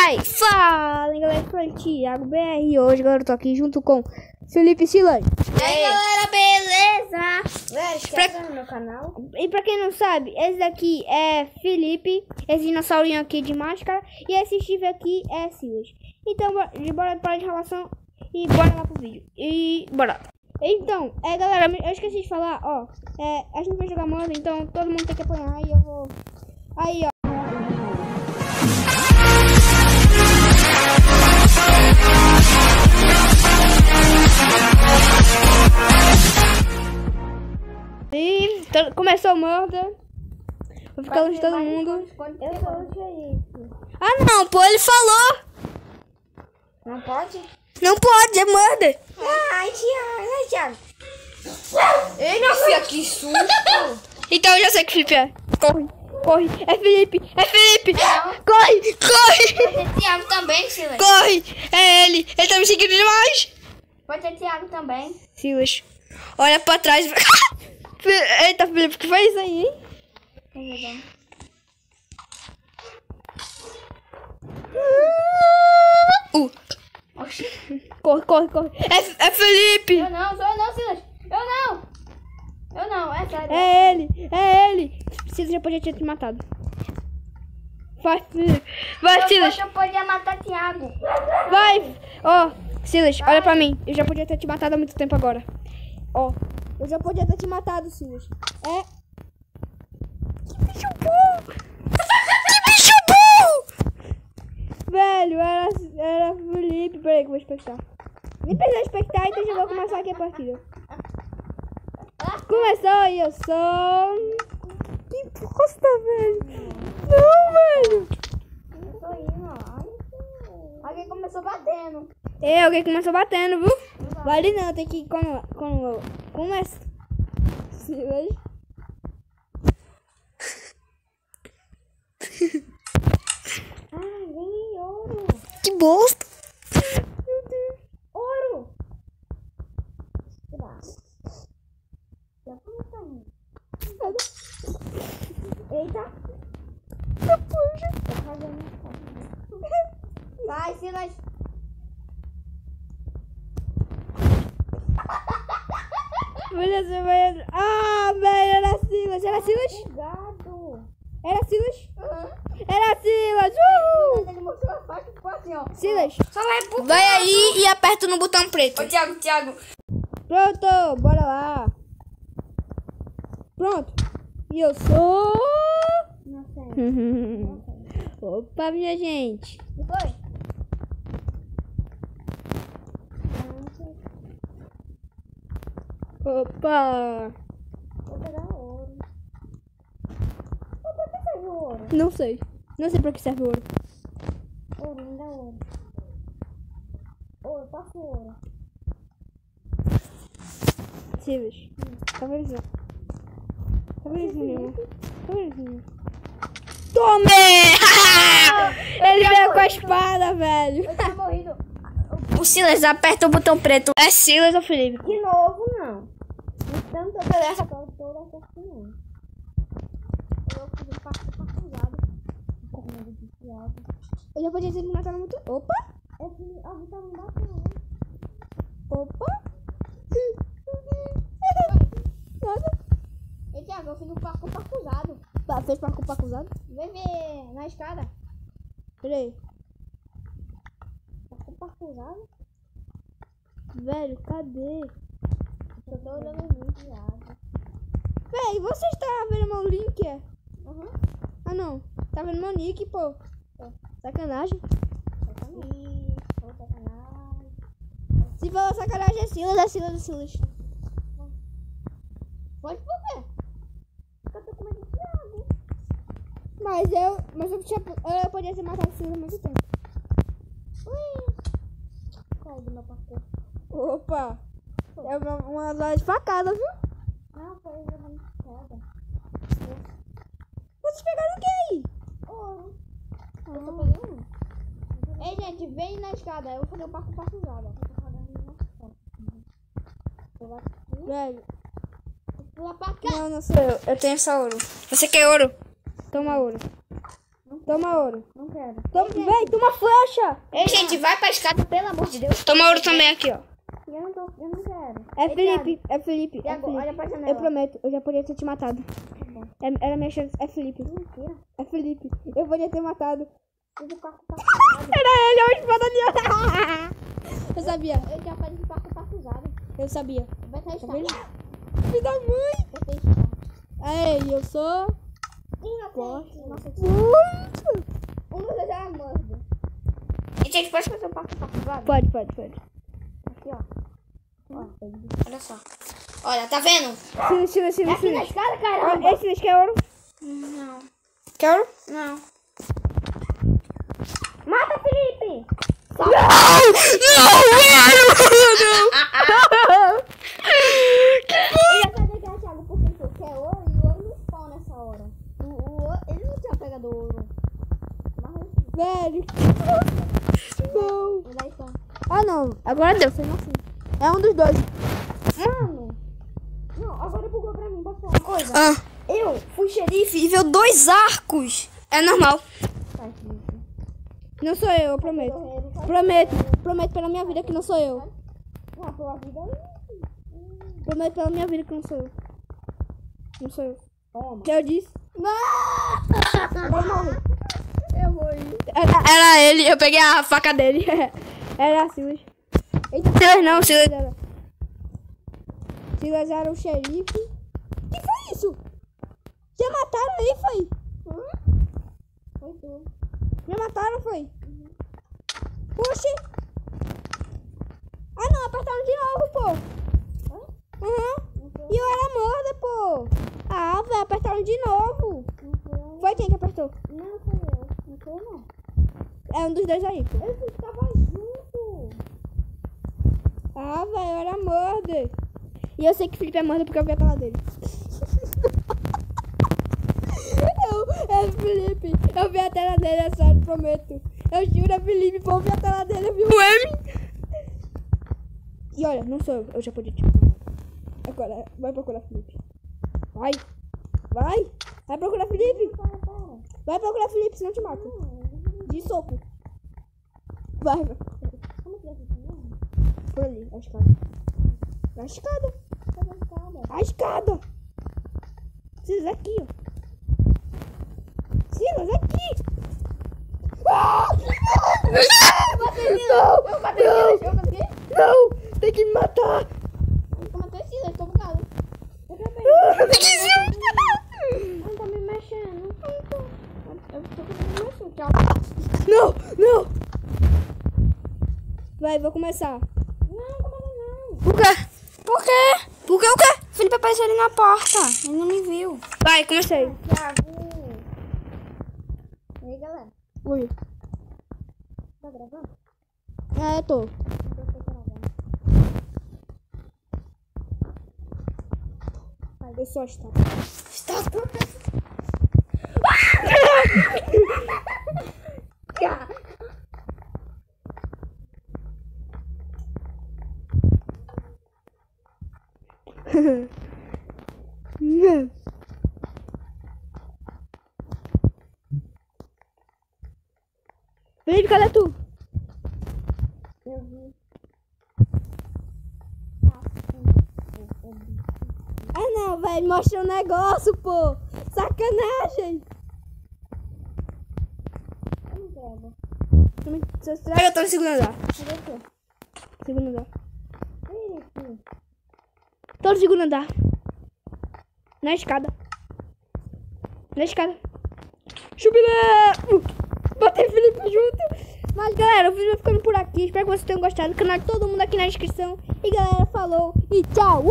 Vai! Fala, galera, eu sou o Thiago BR e hoje, galera, eu tô aqui junto com Felipe Silas. E aí, galera, beleza? Galera, Inscreva no meu canal. E pra quem não sabe, esse daqui é Felipe, esse dinossaurinho aqui de máscara, e esse Steve aqui é Silas. Então, bora parar de enrolação e bora lá pro vídeo. E bora! Então, galera, eu esqueci de falar, ó, a gente vai jogar moda, então todo mundo tem que apanhar e eu vou... Aí, ó. E começou o Murder. Vou ficar longe de todo mundo. Ah, não, pô, ele falou. Não pode? Não pode, é Murder. Ai, Thiago. Ei, meu filho, que susto. Então eu já sei que Felipe é. Corre, corre. É Felipe, é Felipe. Não. Corre, corre. Pode ter Thiago também, Silas. Corre, é ele. Ele tá me seguindo demais. Pode ter Thiago também. Silas, olha pra trás. Eita, Felipe, o que foi isso aí, hein? Corre, corre, corre. É Felipe. Eu não, Silas. Eu não, é sério. É ele. Silas já podia ter te matado. Vai, Silas. Vai, Silas. Eu podia matar Thiago. Vai. Ó, Silas, olha pra mim. Eu já podia ter te matado há muito tempo agora. Ó, eu já podia ter te matado, Silas. Que bicho bom. Que bicho bom. Velho, era Felipe. Peraí que eu vou expectar. Nem precisa expectar, então já vou começar aqui a partida. Começou e eu sou... Que bosta, velho. Não, velho. Eu tô indo. Alguém começou batendo. Alguém começou batendo, viu? Vale não, tem que ir com começa. Silas. Vem ouro. Que bosta. Meu Deus. Ouro. Eita. Vai, Silas. Beleza, vai. Ah, velho, era Silas. Era Silas? Gado. Era Silas? Uhum. Era Silas. Ele mostrou a faca e ficou assim, ó. Silas. Só vai pro Vai aí e aperta no botão preto. Ô, Thiago. Pronto, bora lá. Pronto. E eu sou... Não sei. Opa, minha gente. E foi? Opa. Vou pegar ouro. Por que serve o ouro? Não sei. Não sei pra que serve o ouro. Ouro, me dá ouro. Ouro, passa o ouro. Silas. Tá vendo isso? Tá vendo isso, menino? Tá vendo isso? Tome! Ele veio com a espada, velho. Eu tinha morrido. O Silas aperta o botão preto. É Silas ou Felipe? De novo, não. Então, eu peguei essa coisa toda aqui, não. Eu fiz um passo usado. Com medo de Thiago. Eu já podia ter me matado muito. Opa! Esse tá não batendo. Opa! Nada. Ei, Thiago, eu fiz um parkour usado. Fez parkour usado? Vem ver na escada. Peraí. Parkour usado? Velho, cadê? Eu tô olhando muito, Thiago. Véi, você está vendo meu link? Uhum. Ah, não. Tá vendo meu nick, pô. Sacanagem. Sacanagem. Se for sacanagem, é Silas. Pode por quê? Porque eu tô com medo de Thiago. Mas eu podia ter matado o Silas há muito tempo. Ui. Qual do meu parkour? Opa! É uma das facadas, viu? Não, foi levando escada. Vocês pegaram o que aí? Ouro. Eu só peguei um. Ei, gente, vem na escada. Eu vou fazer o parkour usado. Velho. Pula pra cá. Não sou eu. Eu tenho só ouro. Você quer ouro? Toma ouro. Não Toma ouro. Não quero. Vem, toma flecha. Ei, gente, vai pra escada, pelo amor de Deus. Toma ouro também aqui, ó. Eu não quero. É Felipe, é Felipe. E É agora? Olha Felipe. pra janela. Eu prometo, eu já podia ter te matado. Era minha chance. É Felipe. Mentira. É Felipe. Eu podia ter matado. Eu vou quarto Era ele, é o espadalhão. Eu sabia. Eu já falei de quarto partisado. Eu sabia. Vai Tá testar. vendo? Filho da mãe. Vai testar. Ei, eu sou... Inocente. Muito. Um dos dois é a morda. E gente, pode fazer o quarto partisado? Pode. Aqui, ó. Olha só. Olha, tá vendo? Silêncio. É aqui na escada, caramba. Esse daqui quer ouro? Não. Quer ouro? Não. Mata, Felipe! Não, velho! Eu já sabia que era Thiago, porque ele quer ouro e o ouro não spawn nessa hora. Ele não tinha pegado ouro. Velho. Não. Mas aí tá. Ah, não. Agora deu, foi assim. É um dos dois. Mano. Não, agora bugou pra mim. Posso falar uma coisa? Ah. Eu fui xerife e viu 2 arcos. É normal. Faz isso. Não sou eu prometo. Correram, faz Prometo pela minha vida que não sou eu. Não, pela vida aí. Prometo pela minha vida que não sou eu. Não sou eu. Toma. Que eu disse? Não! Agora morre. Eu vou ir. Era ele, eu peguei a faca dele. Era Silas. Eita, Silas não, Silas era. Silas era o xerife. Que foi isso? Já mataram aí, foi? Foi tu. Já mataram, foi? Oxi! Ah não, apertaram de novo, pô. Uhum. E eu era morda, pô. Ah, velho, apertaram de novo. Não foi eu. Foi quem que apertou? Não foi eu. Não foi eu, não. É um dos dois aí, pô. Eu tava junto. Ah, velho, eu era morda. E eu sei que o Felipe é morda porque eu vi a tela dele. É Felipe. Eu vi a tela dele, é sério, prometo. Eu juro, é Felipe, pô, eu vi a tela dele, eu vi o M. E olha, não sou eu já podia te matar. Agora, vai procurar Felipe. Vai procurar Felipe. Vai procurar Felipe, senão eu te mato. De soco. Vai. Como que é isso? Por ali, a escada. A escada. A escada. Silas, aqui, ó. Silas, aqui. Ah! Eu matei. Não, tem que me matar. Eu matei esse, eu tô bugado. Eu também. Não tá me mexendo. Eu tô me mexendo. Tchau. Não. Vai, vou começar. Não, não. Por quê? Por quê o quê? Felipe apareceu ali na porta. Ele não me viu. Vai, comecei. Thiago. E aí, galera? Oi. Tá gravando? É, tô. Eu tô gravando. Eu só está. Felipe, cadê tu? Eu vi. Ah não, velho, mostra um negócio, pô. Sacanagem. Eu não gravo. Eu tô no segundo andar. Cadê tu? Segundo andar. Felipe. Tô no segundo andar. Na escada. Chubilé! Botei Felipe junto. Mas galera, o vídeo vai ficando por aqui. Espero que vocês tenham gostado do canal de todo mundo aqui na descrição. E galera, falou e tchau!